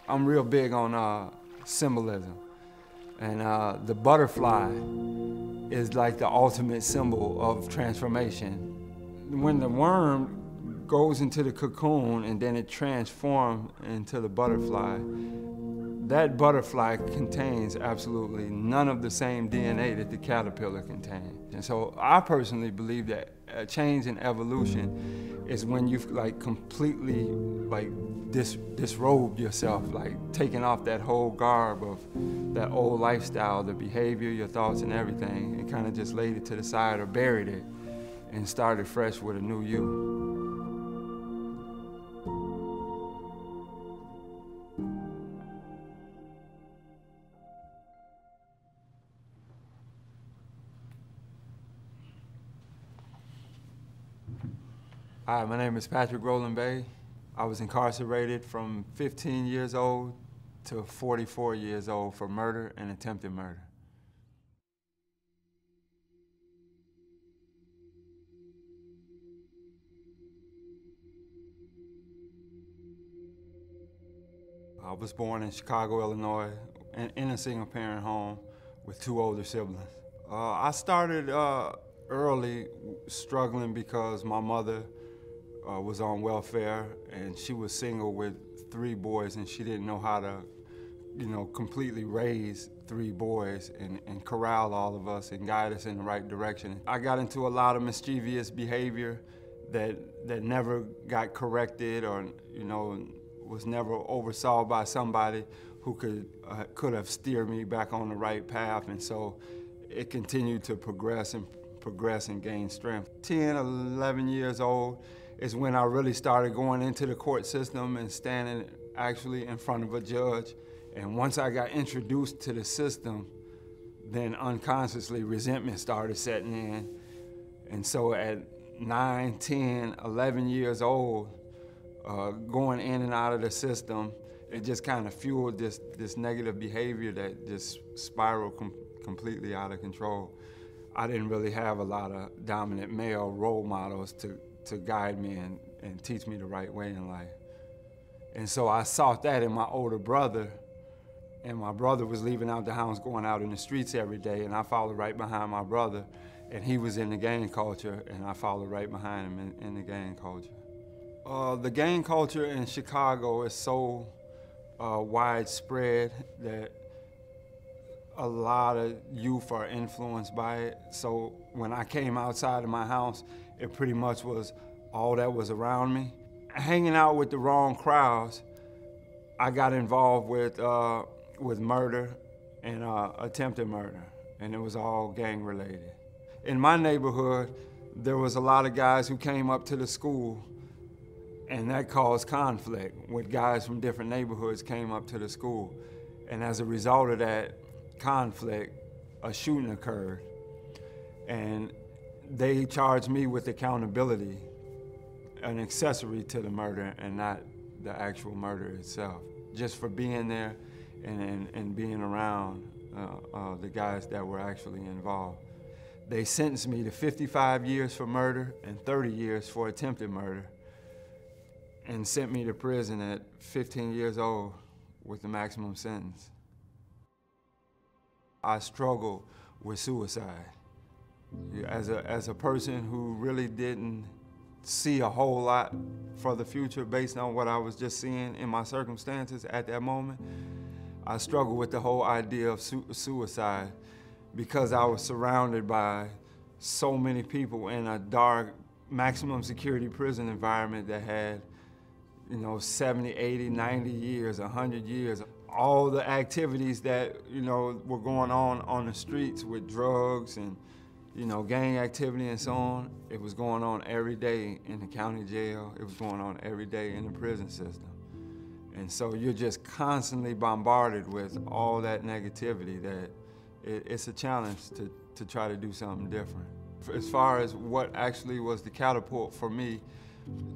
I'm real big on symbolism, and the butterfly is like the ultimate symbol of transformation. When the worm goes into the cocoon and then it transforms into the butterfly, that butterfly contains absolutely none of the same DNA that the caterpillar contains. And so I personally believe that a change in evolution is when you've completely disrobed yourself, taking off that whole garb of that old lifestyle, the behavior, your thoughts and everything, and kind of just laid it to the side or buried it and started fresh with a new you. Hi, my name is Patrick Roland Bay. I was incarcerated from 15 years old to 44 years old for murder and attempted murder. I was born in Chicago, Illinois, in a single-parent home with two older siblings. I started early struggling because my mother was on welfare, and she was single with 3 boys, and she didn't know how to, completely raise 3 boys and corral all of us and guide us in the right direction. I got into a lot of mischievous behavior that never got corrected, or was never oversaw by somebody who could have steered me back on the right path, and so it continued to progress and gain strength. 10, 11 years old is when I really started going into the court system and standing actually in front of a judge. And once I got introduced to the system, then unconsciously resentment started setting in. And so at 9, 10, 11 years old, going in and out of the system, it just kind of fueled this negative behavior that just spiraled completely out of control. I didn't really have a lot of dominant male role models to guide me and teach me the right way in life. And so I sought that in my older brother, and my brother was leaving out the house, going out in the streets every day, and I followed right behind my brother, and he was in the gang culture, and I followed right behind him in the gang culture. The gang culture in Chicago is so widespread that a lot of youth are influenced by it. So when I came outside of my house, it pretty much was all that was around me. Hanging out with the wrong crowds, I got involved with murder and attempted murder, and it was all gang related. In my neighborhood, there was a lot of guys who came up to the school, and that caused conflict with guys from different neighborhoods came up to the school. And as a result of that conflict, a shooting occurred. And they charged me with accountability, an accessory to the murder and not the actual murder itself, just for being there and being around the guys that were actually involved. They sentenced me to 55 years for murder and 30 years for attempted murder, and sent me to prison at 15 years old with the maximum sentence. I struggled with suicide. As a person who really didn't see a whole lot for the future based on what I was just seeing in my circumstances at that moment, I struggled with the whole idea of suicide because I was surrounded by so many people in a dark, maximum security prison environment that had 70, 80, 90 years, 100 years. All the activities that, were going on the streets with drugs and, gang activity and so on, it was going on every day in the county jail. It was going on every day in the prison system. And so you're just constantly bombarded with all that negativity that it's a challenge to try to do something different. As far as what actually was the catapult for me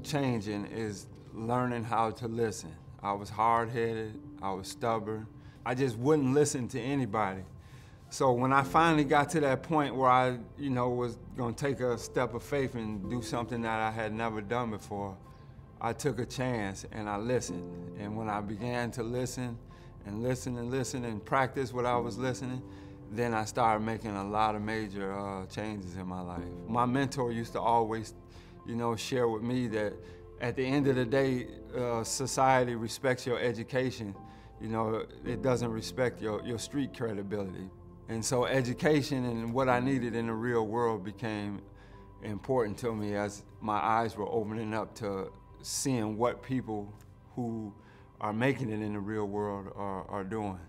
changing is learning how to listen. I was hard-headed, I was stubborn. I just wouldn't listen to anybody. So when I finally got to that point where I, was gonna take a step of faith and do something that I had never done before, I took a chance and I listened. And when I began to listen and listen and listen and practice what I was listening, then I started making a lot of major changes in my life. My mentor used to always, share with me that at the end of the day, society respects your education. It doesn't respect your street credibility. And so education and what I needed in the real world became important to me as my eyes were opening up to seeing what people who are making it in the real world are doing.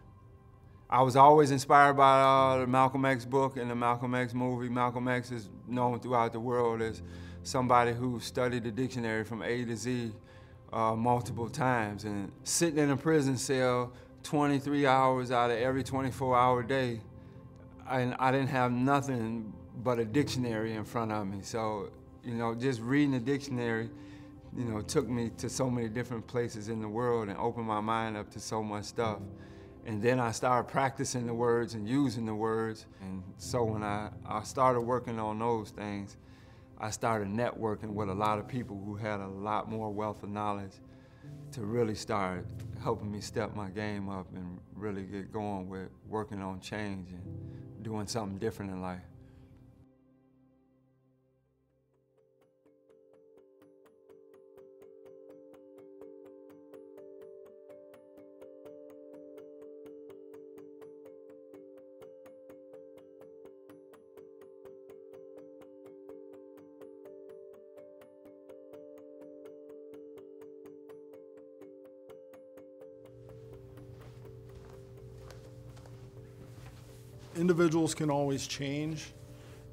I was always inspired by the Malcolm X book and the Malcolm X movie. Malcolm X is known throughout the world as somebody who studied the dictionary from A to Z multiple times. And sitting in a prison cell 23 hours out of every 24-hour day, I didn't have nothing but a dictionary in front of me. So, just reading the dictionary, took me to so many different places in the world and opened my mind up to so much stuff. And then I started practicing the words and using the words. And so when I started working on those things, I started networking with a lot of people who had a lot more wealth of knowledge to really start helping me step my game up and really get going with working on change and doing something different in life. Individuals can always change.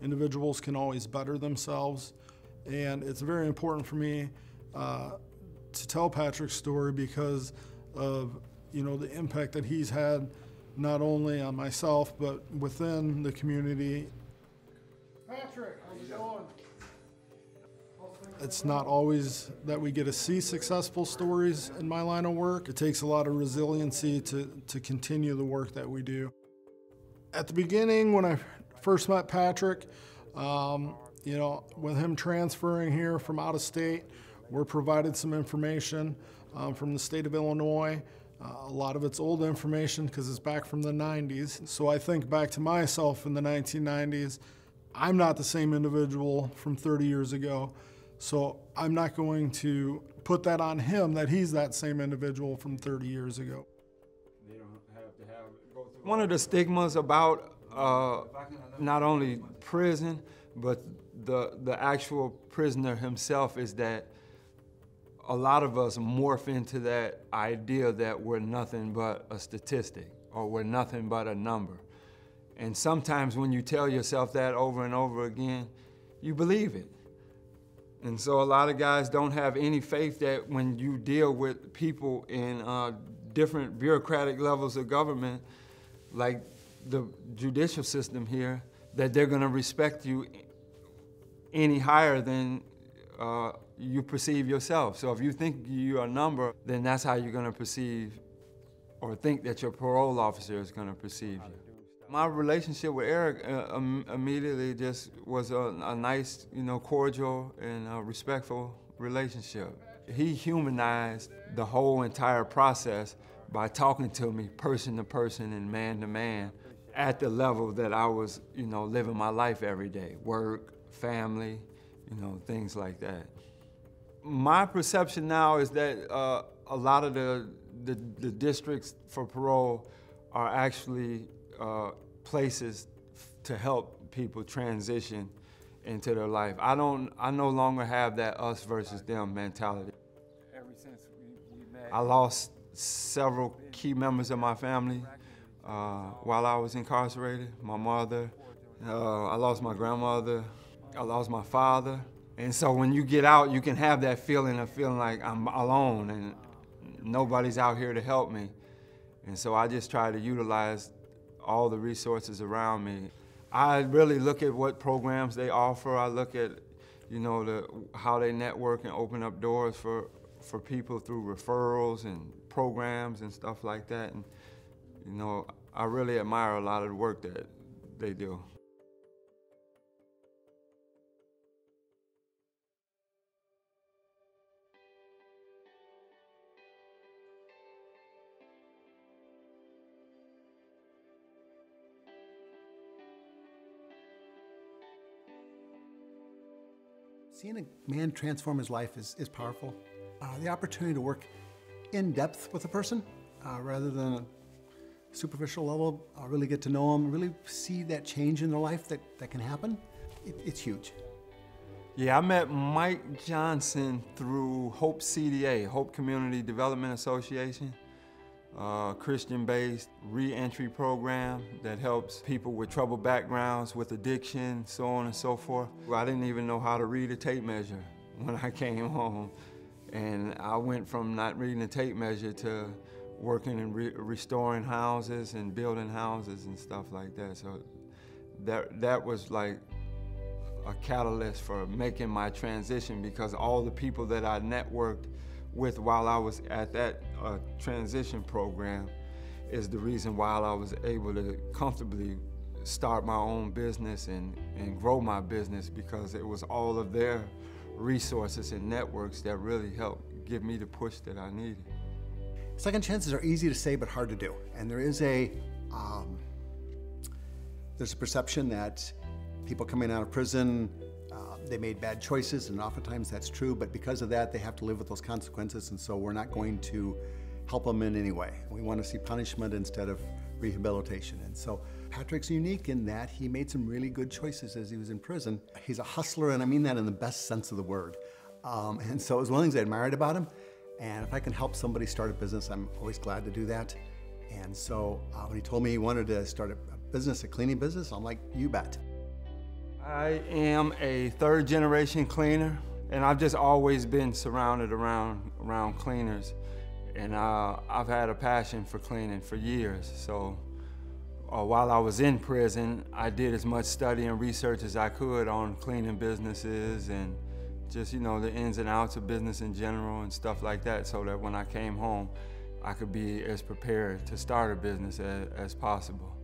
Individuals can always better themselves. And it's very important for me to tell Patrick's story because of the impact that he's had not only on myself but within the community. Patrick, how's it going? It's not always that we get to see successful stories in my line of work. It takes a lot of resiliency to continue the work that we do. At the beginning, when I first met Patrick, with him transferring here from out of state, we're provided some information from the state of Illinois. A lot of it's old information because it's back from the 90s. So I think back to myself in the 1990s. I'm not the same individual from 30 years ago. So I'm not going to put that on him that he's that same individual from 30 years ago. One of the stigmas about not only prison, but the actual prisoner himself is that a lot of us morph into that idea that we're nothing but a statistic or we're nothing but a number. And sometimes when you tell yourself that over and over again, you believe it. And so a lot of guys don't have any faith that when you deal with people in different bureaucratic levels of government, like the judicial system here, that they're going to respect you any higher than you perceive yourself. So if you think you're a number, then that's how you're going to perceive or think that your parole officer is going to perceive you. My relationship with Eric immediately just was a nice, cordial and respectful relationship. He humanized the whole entire process by talking to me person to person and man to man at the level that I was, living my life every day, work, family, things like that. My perception now is that a lot of the districts for parole are actually places to help people transition into their life. I no longer have that us versus them mentality. Ever since we met, I lost several key members of my family while I was incarcerated. My mother, I lost my grandmother, I lost my father. And so when you get out, you can have that feeling of feeling like I'm alone and nobody's out here to help me. And so I just try to utilize all the resources around me. I really look at what programs they offer. I look at, how they network and open up doors for people through referrals and programs and stuff like that. And, I really admire a lot of the work that they do. Seeing a man transform his life is powerful. The opportunity to work in depth with a person rather than a superficial level, really get to know them, really see that change in their life that can happen, it's huge. Yeah, I met Mike Johnson through Hope CDA, Hope Community Development Association, Christian-based re-entry program that helps people with troubled backgrounds, with addiction, so on and so forth. I didn't even know how to read a tape measure when I came home. And I went from not reading a tape measure to working and restoring houses and building houses and stuff like that. So that was like a catalyst for making my transition, because all the people that I networked with while I was at that transition program is the reason why I was able to comfortably start my own business and grow my business, because it was all of their resources and networks that really helped give me the push that I needed. Second chances are easy to say but hard to do, and there's a perception that people coming out of prison, they made bad choices, and oftentimes that's true, but because of that they have to live with those consequences, and so we're not going to help them in any way. We want to see punishment instead of rehabilitation. And so Patrick's unique in that he made some really good choices as he was in prison. He's a hustler, and I mean that in the best sense of the word. And so it was one of the things I admired about him. And if I can help somebody start a business, I'm always glad to do that. And so when he told me he wanted to start a business, a cleaning business, I'm like, you bet. I am a third generation cleaner, and I've just always been surrounded around cleaners. And I've had a passion for cleaning for years. So while I was in prison, I did as much study and research as I could on cleaning businesses and just, you know, the ins and outs of business in general and stuff like that, so that when I came home, I could be as prepared to start a business as possible.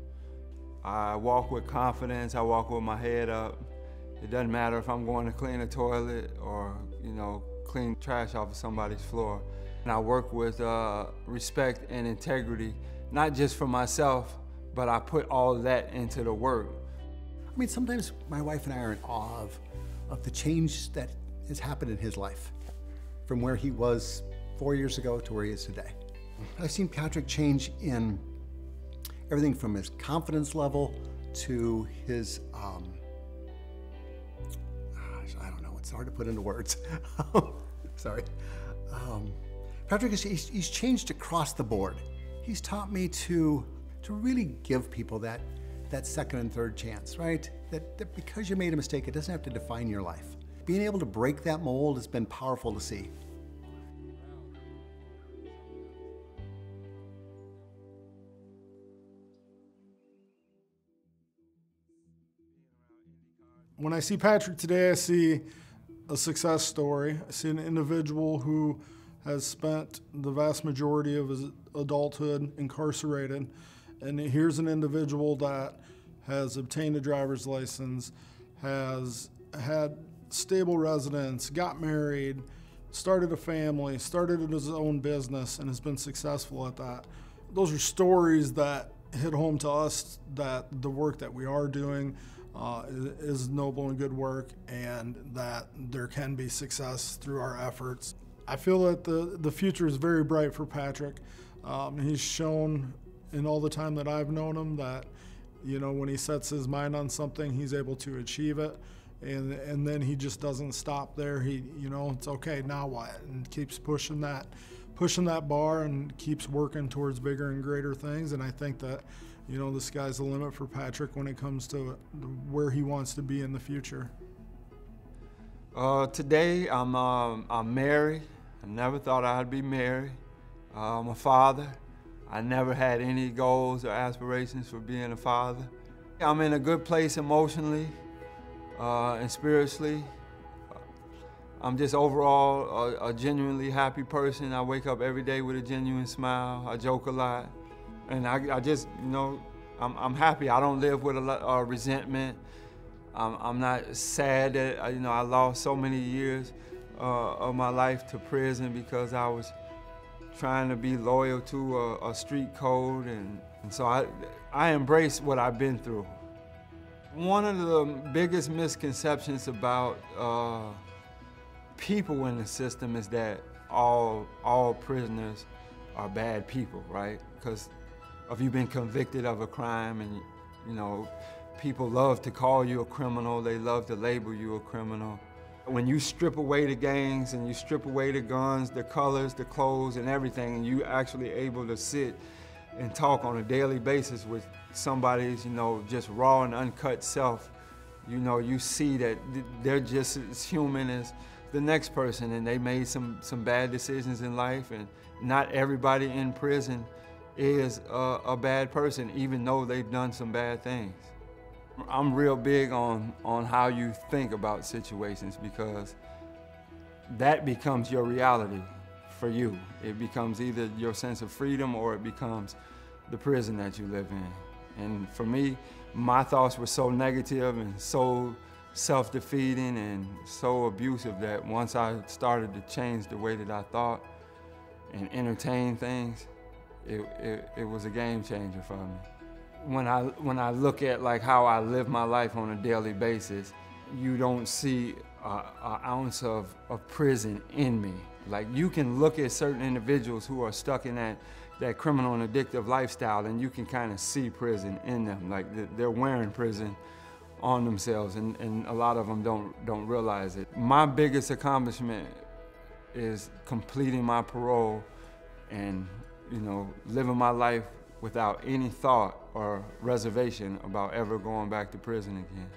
I walk with confidence, I walk with my head up. It doesn't matter if I'm going to clean a toilet or, you know, clean trash off of somebody's floor. And I work with respect and integrity, not just for myself, but I put all of that into the work. I mean, sometimes my wife and I are in awe of the change that has happened in his life, from where he was 4 years ago to where he is today. I've seen Patrick change in everything from his confidence level to his, I don't know, it's hard to put into words. Sorry. Patrick, he's changed across the board. He's taught me to really give people that second and third chance, right? That because you made a mistake, it doesn't have to define your life. Being able to break that mold has been powerful to see. When I see Patrick today, I see a success story. I see an individual who has spent the vast majority of his adulthood incarcerated. And here's an individual that has obtained a driver's license, has had stable residence, got married, started a family, started his own business, and has been successful at that. Those are stories that hit home to us that the work that we are doing is noble and good work, and that there can be success through our efforts. I feel that the future is very bright for Patrick. He's shown in all the time that I've known him that, you know, when he sets his mind on something, he's able to achieve it. And then he just doesn't stop there. He, you know, it's okay, now what? And keeps pushing that bar and keeps working towards bigger and greater things. And I think that, you know, the sky's the limit for Patrick when it comes to where he wants to be in the future. Today I'm married. I never thought I'd be married. I'm a father. I never had any goals or aspirations for being a father. I'm in a good place emotionally and spiritually. I'm just overall a genuinely happy person. I wake up every day with a genuine smile. I joke a lot. And I just, you know, I'm happy. I don't live with a lot of resentment. I'm not sad that, you know, I lost so many years of my life to prison because I was trying to be loyal to a street code, and so I embrace what I've been through. One of the biggest misconceptions about people in the system is that all prisoners are bad people, right? Because if you've been convicted of a crime, and you know, people love to call you a criminal, they love to label you a criminal. When you strip away the gangs and you strip away the guns, the colors, the clothes, and everything, and you actually able to sit and talk on a daily basis with somebody's, you know, just raw and uncut self, you know, you see that they're just as human as the next person, and they made some bad decisions in life, and not everybody in prison is a bad person, even though they've done some bad things. I'm real big on how you think about situations, because that becomes your reality for you. It becomes either your sense of freedom or it becomes the prison that you live in. And for me, my thoughts were so negative and so self-defeating and so abusive that once I started to change the way that I thought and entertain things, it was a game changer for me. When I look at like how I live my life on a daily basis, you don't see an ounce of prison in me. Like, you can look at certain individuals who are stuck in that criminal and addictive lifestyle, and you can kind of see prison in them. Like, they're wearing prison on themselves, and a lot of them don't realize it. My biggest accomplishment is completing my parole and, you know, living my life without any thought or reservation about ever going back to prison again.